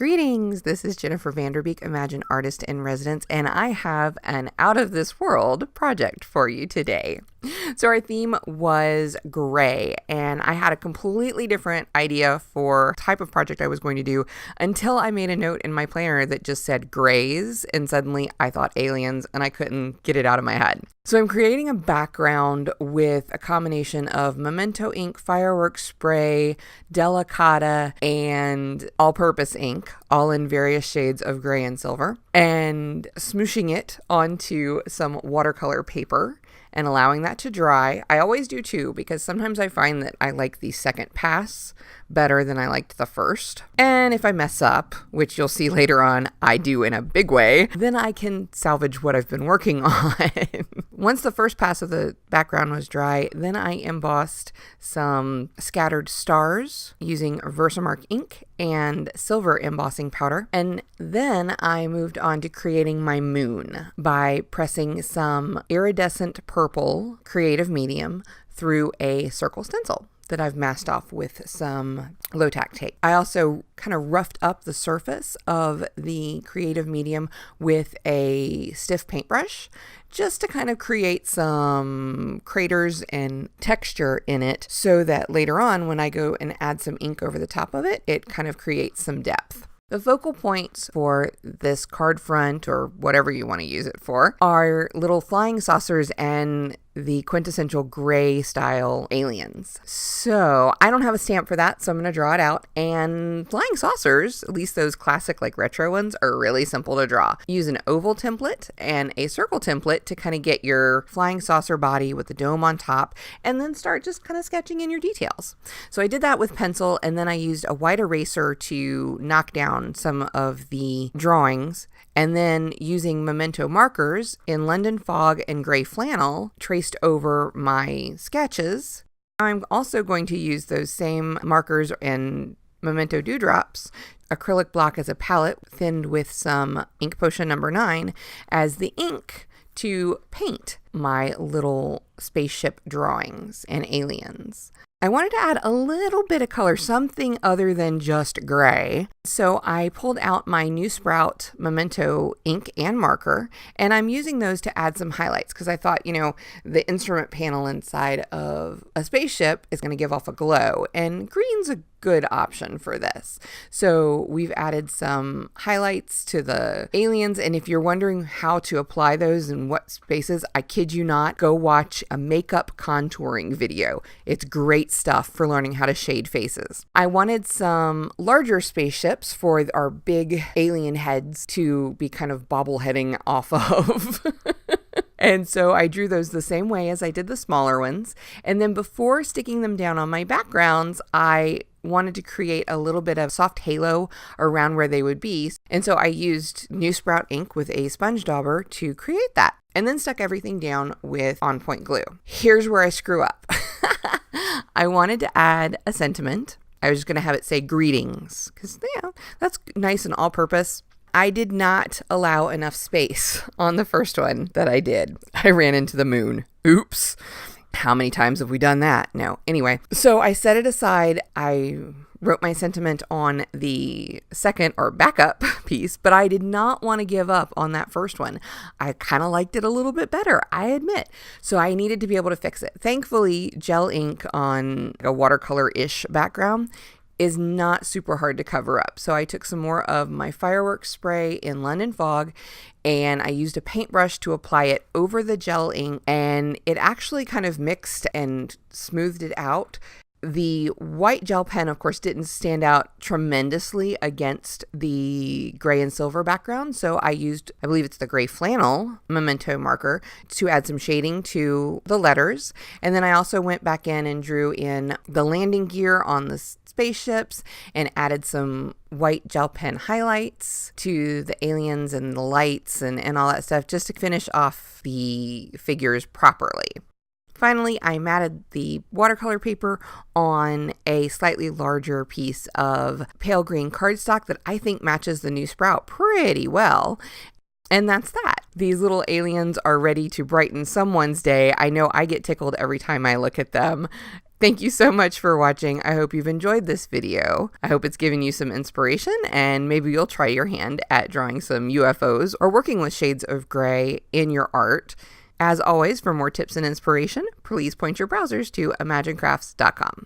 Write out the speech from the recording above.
Greetings, this is Jennifer Vanderbeek, Imagine Artist in Residence, and I have an out-of-this-world project for you today. So our theme was gray, and I had a completely different idea for type of project I was going to do until I made a note in my planner that just said grays, and suddenly I thought aliens, and I couldn't get it out of my head. So I'm creating a background with a combination of Memento ink, fireworks spray, Delicata, and all-purpose ink, all in various shades of gray and silver, and smooshing it onto some watercolor paper and allowing that to dry. I always do too, because sometimes I find that I like the second pass better than I liked the first. And if I mess up, which you'll see later on, I do in a big way, then I can salvage what I've been working on. Once the first pass of the background was dry, then I embossed some scattered stars using Versamark ink and silver embossing powder. And then I moved on to creating my moon by pressing some iridescent purple creative medium through a circle stencil that I've masked off with some low-tack tape. I also kind of roughed up the surface of the creative medium with a stiff paintbrush just to kind of create some craters and texture in it so that later on when I go and add some ink over the top of it, it kind of creates some depth. The focal points for this card front, or whatever you want to use it for, are little flying saucers and the quintessential gray style aliens. So I don't have a stamp for that, so I'm going to draw it out. And flying saucers, at least those classic like retro ones, are really simple to draw. Use an oval template and a circle template to kind of get your flying saucer body with the dome on top, and then start just kind of sketching in your details. So I did that with pencil, and then I used a white eraser to knock down some of the drawings. And then using Memento markers in London Fog and gray flannel, traced over my sketches. I'm also going to use those same markers and Memento dewdrops, Acrylic Block as a palette, thinned with some Ink Potion number 9 as the ink to paint my little spaceship drawings and aliens. I wanted to add a little bit of color, something other than just gray. So I pulled out my New Sprout Memento ink and marker, and I'm using those to add some highlights because I thought, the instrument panel inside of a spaceship is going to give off a glow, and green's a good option for this. So we've added some highlights to the aliens, and if you're wondering how to apply those in what spaces, I kid you not, go watch a makeup contouring video. It's great stuff for learning how to shade faces. I wanted some larger spaceships for our big alien heads to be kind of bobbleheading off of. And so I drew those the same way as I did the smaller ones. And then before sticking them down on my backgrounds, I wanted to create a little bit of soft halo around where they would be. And so I used New Sprout ink with a sponge dauber to create that. And then stuck everything down with on point glue. Here's where I screw up. I wanted to add a sentiment. I was just going to have it say greetings because that's nice and all-purpose. I did not allow enough space on the first one that I did. I ran into the moon. Oops. How many times have we done that? No. Anyway, so I set it aside. I wrote my sentiment on the second or backup piece, but I did not want to give up on that first one. I kind of liked it a little bit better, I admit. So I needed to be able to fix it. Thankfully, gel ink on a watercolor-ish background is not super hard to cover up. So I took some more of my fireworks spray in London Fog and I used a paintbrush to apply it over the gel ink, and it actually kind of mixed and smoothed it out. The white gel pen, of course, didn't stand out tremendously against the gray and silver background. So I used, I believe it's the gray flannel Memento marker to add some shading to the letters. And then I also went back in and drew in the landing gear on the spaceships and added some white gel pen highlights to the aliens and the lights and all that stuff just to finish off the figures properly. Finally, I matted the watercolor paper on a slightly larger piece of pale green cardstock that I think matches the New Sprout pretty well. And that's that. These little aliens are ready to brighten someone's day. I know I get tickled every time I look at them. Thank you so much for watching. I hope you've enjoyed this video. I hope it's given you some inspiration, and maybe you'll try your hand at drawing some UFOs or working with shades of gray in your art. As always, for more tips and inspiration, please point your browsers to imaginecrafts.com.